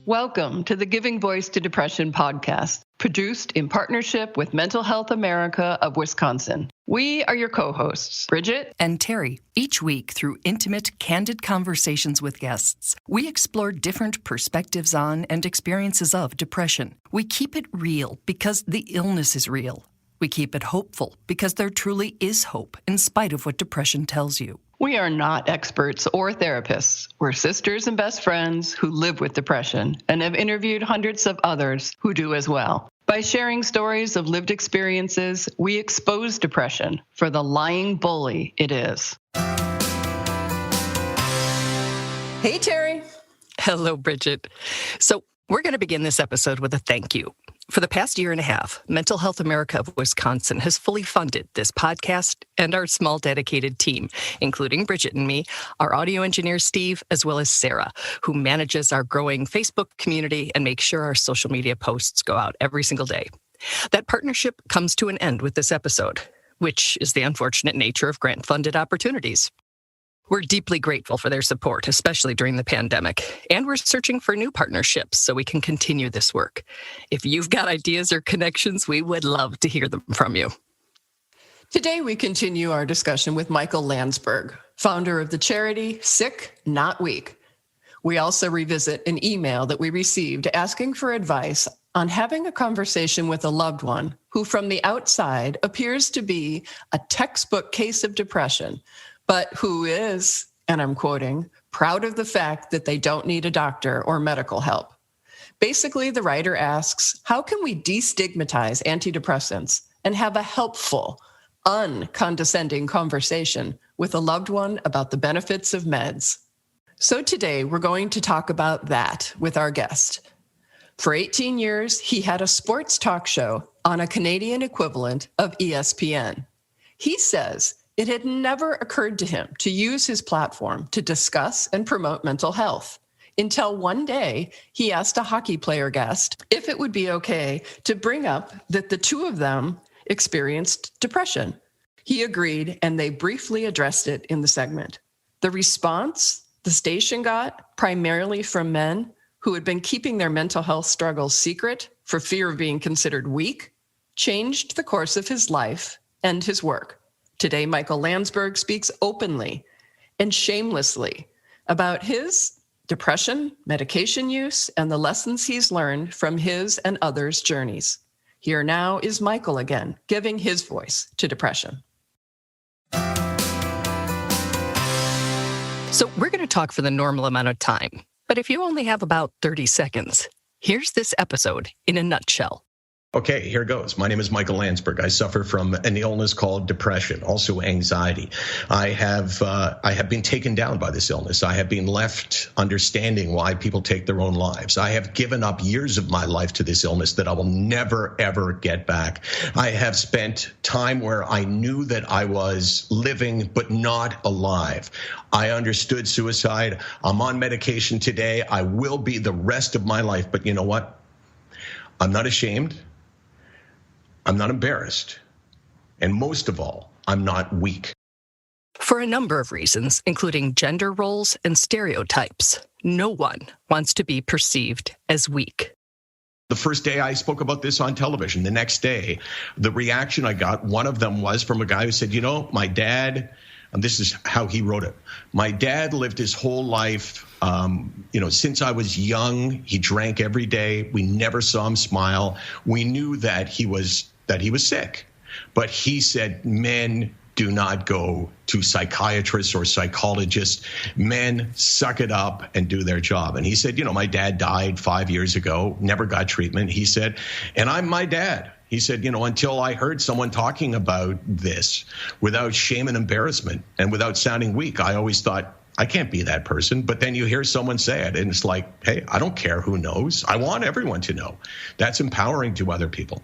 Welcome to the Giving Voice to Depression podcast, produced in partnership with Mental Health America of Wisconsin. We are your co-hosts, Bridget and Terry. Each week, through intimate, candid conversations with guests, we explore different perspectives on and experiences of depression. We keep it real because the illness is real. We keep it hopeful because there truly is hope in spite of what depression tells you. We are not experts or therapists. We're sisters and best friends who live with depression and have interviewed hundreds of others who do as well. By sharing stories of lived experiences, we expose depression for the lying bully it is. Hey, Terry. Hello, Bridget. So we're going to begin this episode with a thank you. For the past year and a half, Mental Health America of Wisconsin has fully funded this podcast and our small dedicated team, including Bridget and me, our audio engineer, Steve, as well as Sarah, who manages our growing Facebook community and makes sure our social media posts go out every single day. That partnership comes to an end with this episode, which is the unfortunate nature of grant-funded opportunities. We're deeply grateful for their support, especially during the pandemic, and we're searching for new partnerships so we can continue this work. If you've got ideas or connections, we would love to hear them from you. Today, we continue our discussion with Michael Landsberg, founder of the charity Sick, Not Weak. We also revisit an email that we received asking for advice on having a conversation with a loved one who from the outside appears to be a textbook case of depression, but who is, and I'm quoting, proud of the fact that they don't need a doctor or medical help. Basically, the writer asks, how can we destigmatize antidepressants and have a helpful, uncondescending conversation with a loved one about the benefits of meds? So today, we're going to talk about that with our guest. For 18 years, he had a sports talk show on a Canadian equivalent of ESPN. He says it had never occurred to him to use his platform to discuss and promote mental health until one day he asked a hockey player guest if it would be okay to bring up that the two of them experienced depression. He agreed, and they briefly addressed it in the segment. The response the station got, primarily from men who had been keeping their mental health struggles secret for fear of being considered weak, changed the course of his life and his work. Today, Michael Landsberg speaks openly and shamelessly about his depression, medication use, and the lessons he's learned from his and others' journeys. Here now is Michael again, giving his voice to depression. So we're going to talk for the normal amount of time, but if you only have about 30 seconds, here's this episode in a nutshell. Okay, here goes. My name is Michael Landsberg. I suffer from an illness called depression, also anxiety. I have been taken down by this illness. I have been left understanding why people take their own lives. I have given up years of my life to this illness that I will never, ever get back. I have spent time where I knew that I was living but not alive. I understood suicide. I'm on medication today. I will be the rest of my life. But you know what? I'm not ashamed. I'm not embarrassed. And most of all, I'm not weak. For a number of reasons, including gender roles and stereotypes, no one wants to be perceived as weak. The first day I spoke about this on television, the next day, the reaction I got, one of them was from a guy who said, you know, my dad, and this is how he wrote it, my dad lived his whole life, since I was young, he drank every day. We never saw him smile. We knew that he was sick. But he said men do not go to psychiatrists or psychologists. Men suck it up and do their job. And he said, my dad died 5 years ago, never got treatment. He said, and I'm my dad. He said, until I heard someone talking about this without shame and embarrassment and without sounding weak, I always thought, I can't be that person. But then you hear someone say it and it's like, hey, I don't care who knows. I want everyone to know. That's empowering to other people.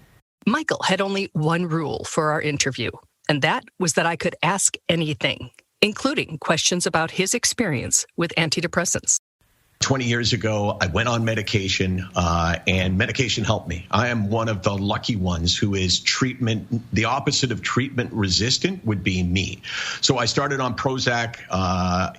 Michael had only one rule for our interview, and that was that I could ask anything, including questions about his experience with antidepressants. 20 years ago, I went on medication, and medication helped me. I am one of the lucky ones who is treatment. The opposite of treatment resistant would be me. So I started on Prozac.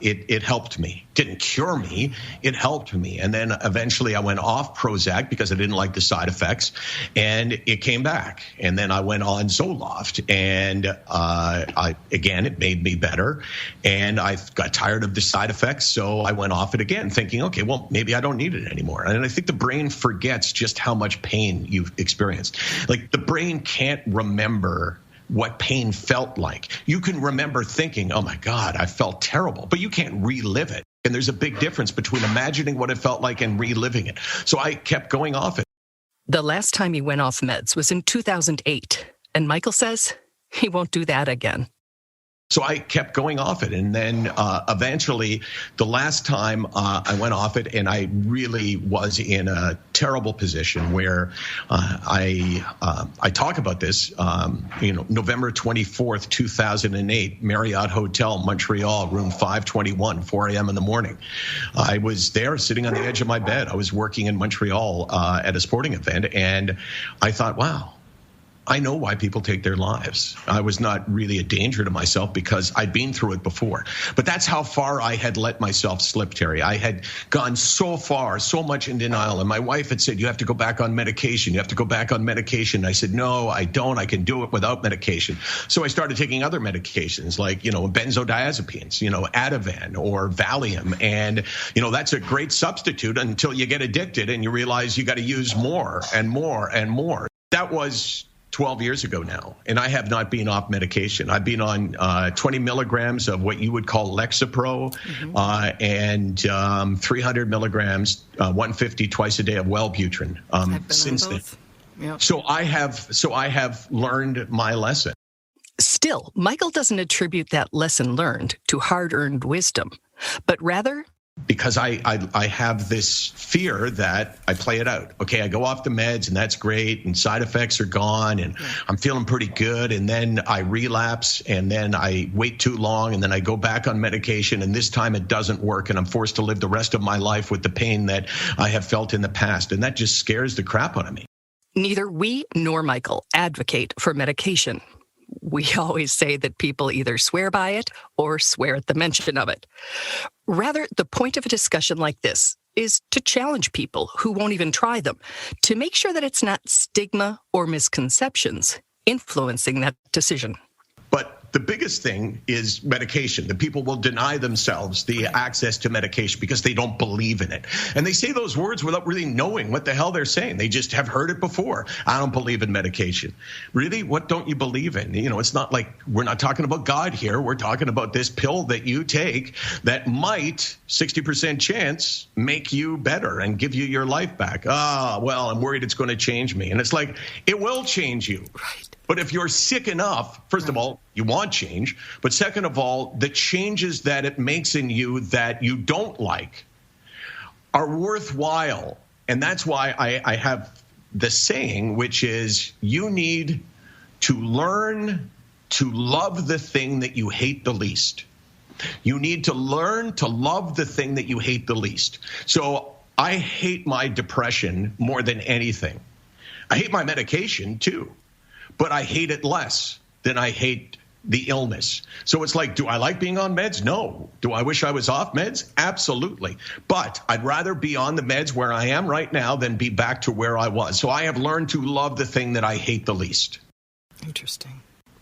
It helped me. didn't cure me. It helped me. And then eventually I went off Prozac because I didn't like the side effects, and it came back. And then I went on Zoloft, and again, it made me better. And I got tired of the side effects, so I went off it again, thinking, okay, well, maybe I don't need it anymore. And I think the brain forgets just how much pain you've experienced. Like, the brain can't remember what pain felt like. You can remember thinking, oh my God, I felt terrible, but you can't relive it. And there's a big difference between imagining what it felt like and reliving it. So I kept going off it. The last time he went off meds was in 2008, and Michael says he won't do that again. So I kept going off it. And then eventually, the last time I went off it, and I really was in a terrible position where I talk about this, November 24th, 2008, Marriott Hotel, Montreal, room 521, 4 a.m. in the morning. I was there sitting on the edge of my bed. I was working in Montreal at a sporting event, and I thought, wow, I know why people take their lives. I was not really a danger to myself because I'd been through it before. But that's how far I had let myself slip, Terry. I had gone so far, so much in denial. And my wife had said, you have to go back on medication. You have to go back on medication. I said, no, I don't. I can do it without medication. So I started taking other medications like, benzodiazepines, Ativan or Valium. And, that's a great substitute until you get addicted and you realize you got to use more and more and more. That was 12 years ago now, and I have not been off medication. I've been on 20 milligrams of what you would call Lexapro, and 300 milligrams, 150 twice a day of Wellbutrin since then. Yep. So I have learned my lesson. Still, Michael doesn't attribute that lesson learned to hard-earned wisdom, but rather because I have this fear that I play it out. Okay, I go off the meds and that's great and side effects are gone and I'm feeling pretty good, and then I relapse and then I wait too long and then I go back on medication and this time it doesn't work and I'm forced to live the rest of my life with the pain that I have felt in the past, and that just scares the crap out of me. Neither we nor Michael advocate for medication. We always say that people either swear by it or swear at the mention of it. Rather, the point of a discussion like this is to challenge people who won't even try them, to make sure that it's not stigma or misconceptions influencing that decision. But the biggest thing is medication. The people will deny themselves the access to medication because they don't believe in it. And they say those words without really knowing what the hell they're saying. They just have heard it before. I don't believe in medication. Really? What don't you believe in? It's not like we're not talking about God here. We're talking about this pill that you take that might, 60% chance, make you better and give you your life back. Well, I'm worried it's going to change me. And it's like, it will change you. Right. But if you're sick enough, first of all, you want change. But second of all, the changes that it makes in you that you don't like are worthwhile. And that's why I have the saying, which is you need to learn to love the thing that you hate the least. You need to learn to love the thing that you hate the least. So I hate my depression more than anything. I hate my medication, too. But I hate it less than I hate the illness. So it's like, do I like being on meds? No. Do I wish I was off meds? Absolutely. But I'd rather be on the meds where I am right now than be back to where I was. So I have learned to love the thing that I hate the least. Interesting.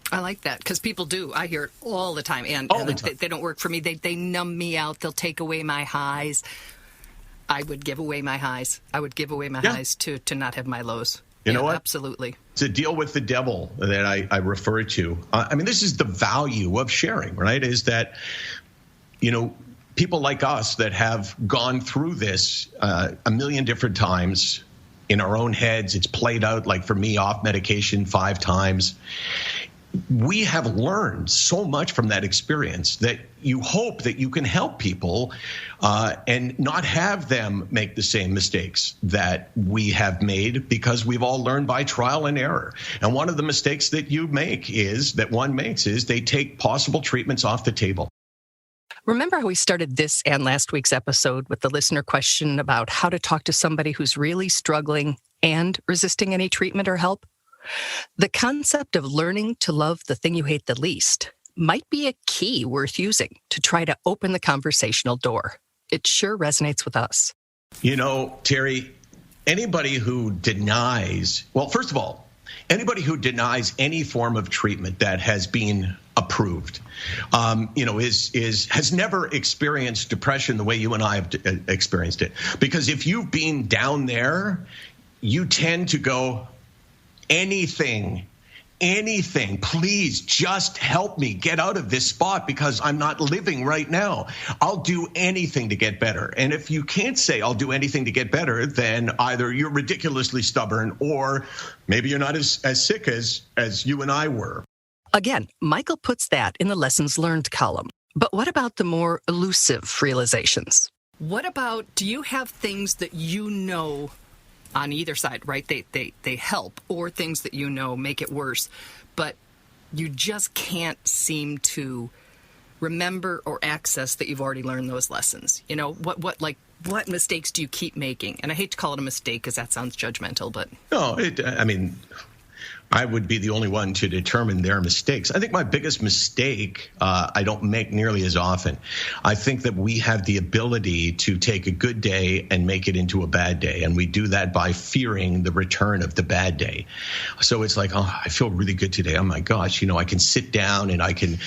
I like that because people do. I hear it all the time. And they don't work for me. They numb me out. They'll take away my highs. I would give away my highs. I would give away my highs to not have my lows. You know what? Absolutely. It's a deal with the devil that I refer to. This is the value of sharing, right? Is that, people like us that have gone through this a million different times in our own heads. It's played out, like for me, off medication 5 times. We have learned so much from that experience that you hope that you can help people and not have them make the same mistakes that we have made, because we've all learned by trial and error. And one of the mistakes that one makes is they take possible treatments off the table. Remember how we started this and last week's episode with the listener question about how to talk to somebody who's really struggling and resisting any treatment or help? The concept of learning to love the thing you hate the least might be a key worth using to try to open the conversational door. it sure resonates with us. You know, Terry, anybody who denies, well, first of all, anybody who denies any form of treatment that has been approved, has never experienced depression the way you and I have experienced it. Because if you've been down there, you tend to go, anything, please just help me get out of this spot because I'm not living right now. I'll do anything to get better. And if you can't say I'll do anything to get better, then either you're ridiculously stubborn or maybe you're not as sick as you and I were. Again, Michael puts that in the lessons learned column. But what about the more elusive realizations? What about, do you have things that you know on either side, right? They help, or things that you know make it worse, but you just can't seem to remember or access that you've already learned those lessons. You know, what mistakes do you keep making? And I hate to call it a mistake because that sounds judgmental, but no, I would be the only one to determine their mistakes. I think my biggest mistake, I don't make nearly as often. I think that we have the ability to take a good day and make it into a bad day. And we do that by fearing the return of the bad day. So it's like, oh, I feel really good today. Oh my gosh, I can sit down and I can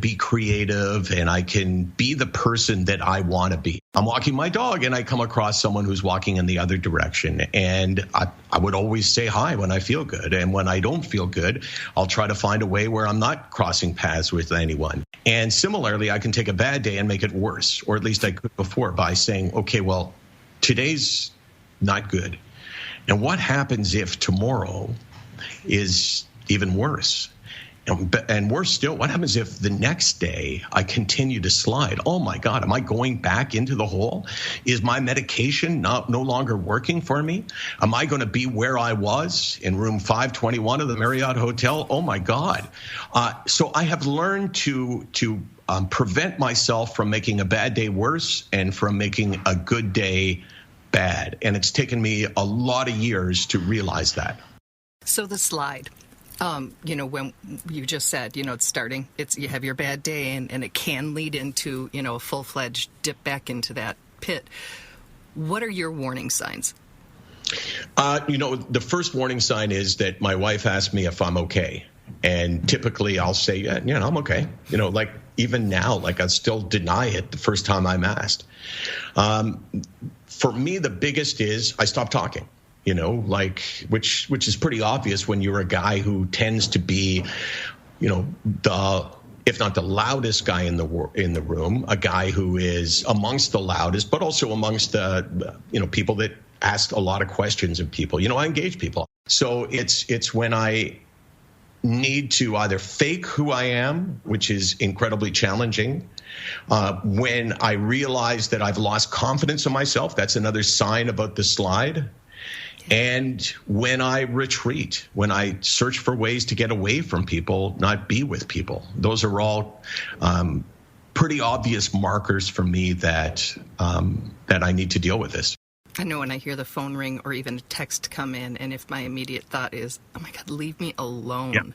be creative and I can be the person that I want to be. I'm walking my dog and I come across someone who's walking in the other direction. And I would always say hi when I feel good. And when I don't feel good, I'll try to find a way where I'm not crossing paths with anyone. And similarly, I can take a bad day and make it worse, or at least I could before, by saying, okay, well, today's not good. And what happens if tomorrow is even worse? And worse still, what happens if the next day I continue to slide? Oh my God, am I going back into the hole? Is my medication no longer working for me? Am I going to be where I was in room 521 of the Marriott Hotel? Oh my God. So I have learned to prevent myself from making a bad day worse and from making a good day bad. And it's taken me a lot of years to realize that. So the slide. When you just said, it's starting, you have your bad day and it can lead into, a full-fledged dip back into that pit. What are your warning signs? The first warning sign is that my wife asks me if I'm okay. And typically I'll say, yeah, I'm okay. Like even now, I still deny it the first time I'm asked. For me, the biggest is I stop talking. Which is pretty obvious when you're a guy who tends to be, if not the loudest guy in the room, a guy who is amongst the loudest, but also amongst the, people that ask a lot of questions of people. I engage people. So it's when I need to either fake who I am, which is incredibly challenging. When I realize that I've lost confidence in myself, that's another sign about the slide. And when I retreat, when I search for ways to get away from people, not be with people, those are all pretty obvious markers for me that I need to deal with this. I know when I hear the phone ring or even a text come in, and if my immediate thought is, oh my God, leave me alone,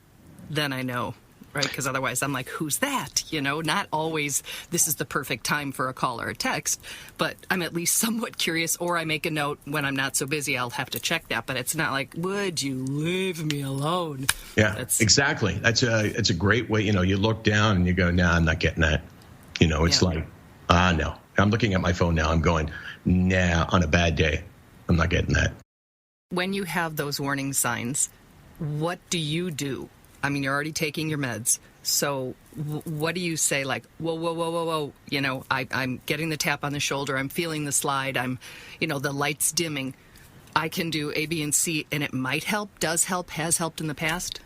then I know. Right, because otherwise I'm like, who's that? Not always this is the perfect time for a call or a text, but I'm at least somewhat curious, or I make a note when I'm not so busy, I'll have to check that. But it's not like, would you leave me alone? Yeah, exactly. It's a great way. You look down and you go, nah, I'm not getting that. It's like, no. I'm looking at my phone now. I'm going, nah, on a bad day, I'm not getting that. When you have those warning signs, what do you do? I mean, you're already taking your meds. So what do you say? Like, whoa. I'm getting the tap on the shoulder. I'm feeling the slide. I'm, the light's dimming. I can do A, B, and C, and it might help, does help, has helped in the past.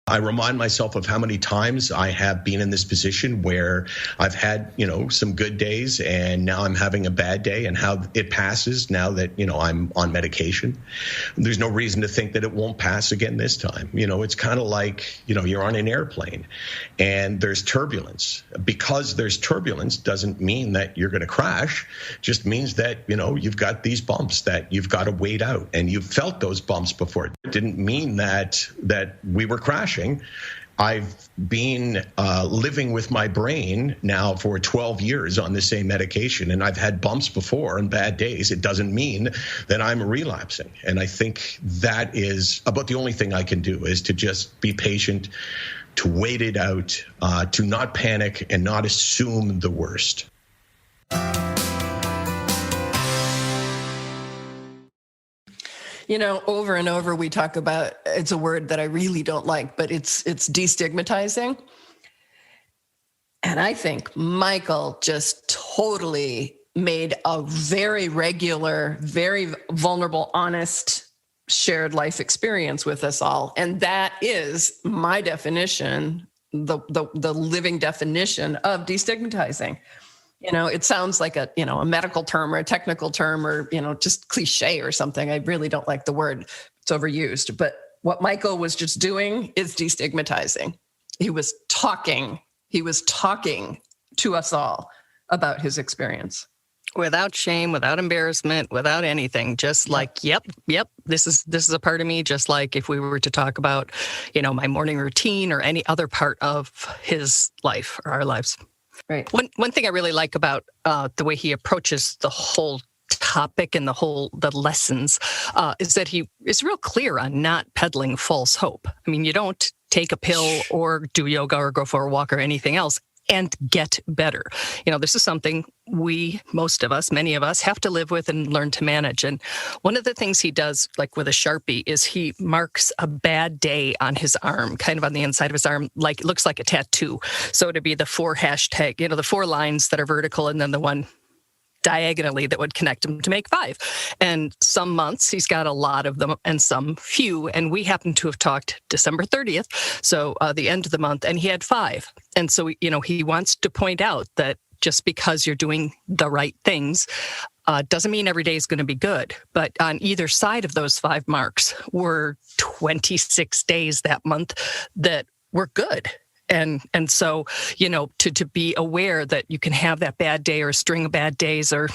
I remind myself of how many times I have been in this position where I've had, some good days and now I'm having a bad day, and how it passes now that, I'm on medication. There's no reason to think that it won't pass again this time. It's kind of like, you're on an airplane and there's turbulence. Because there's turbulence doesn't mean that you're going to crash, just means that, you've got these bumps that you've got to wait out, and you've felt those bumps before. It didn't mean that we were crashing. I've been living with my brain now for 12 years on the same medication, and I've had bumps before and bad days. It doesn't mean that I'm relapsing. And I think that is about the only thing I can do, is to just be patient, to wait it out, to not panic and not assume the worst. You know, over and over we talk about, it's a word that I really don't like, but it's destigmatizing. And I think Michael just totally made a very regular, very vulnerable, honest, shared life experience with us all. And that is my definition, the living definition of destigmatizing. You know, it sounds like a medical term or a technical term or, just cliche or something. I really don't like the word. It's overused. But what Michael was just doing is destigmatizing. He was talking to us all about his experience. Without shame, without embarrassment, without anything. Just like, yep, this is a part of me. Just like if we were to talk about, my morning routine or any other part of his life or our lives. Right. One thing I really like about the way he approaches the whole topic and the lessons is that he is real clear on not peddling false hope. I mean, you don't take a pill or do yoga or go for a walk or anything else and get better. This is something many of us have to live with and learn to manage. And one of the things he does, like with a Sharpie, is he marks a bad day on his arm, kind of on the inside of his arm, like it looks like a tattoo. So it'd be the 4 hashtag, the 4 lines that are vertical and then the one diagonally that would connect them to make 5. And some months he's got a lot of them and some few. And we happen to have talked December 30th, so the end of the month, and he had 5. And so, he wants to point out that just because you're doing the right things doesn't mean every day is going to be good. But on either side of those 5 marks were 26 days that month that were good. And so, to be aware that you can have that bad day or a string of bad days or,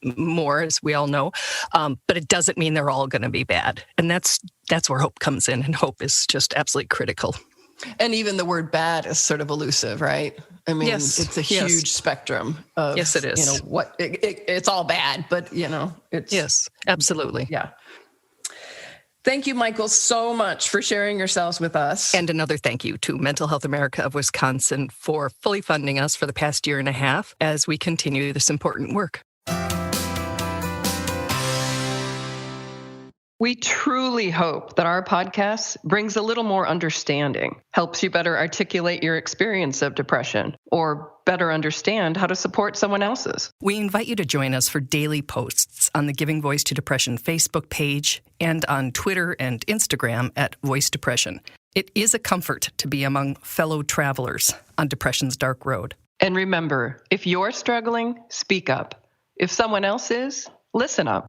more, as we all know, but it doesn't mean they're all going to be bad. And that's where hope comes in. And hope is just absolutely critical. And even the word bad is sort of elusive, right? I mean, yes, it's a huge spectrum of, yes, it is. It's all bad, but, it's. Yes, absolutely. Yeah. Thank you, Michael, so much for sharing yourselves with us. And another thank you to Mental Health America of Wisconsin for fully funding us for the past year and a half as we continue this important work. We truly hope that our podcast brings a little more understanding, helps you better articulate your experience of depression, or better understand how to support someone else's. We invite you to join us for daily posts on the Giving Voice to Depression Facebook page and on Twitter and Instagram at Voice Depression. It is a comfort to be among fellow travelers on depression's dark road. And remember, if you're struggling, speak up. If someone else is, listen up.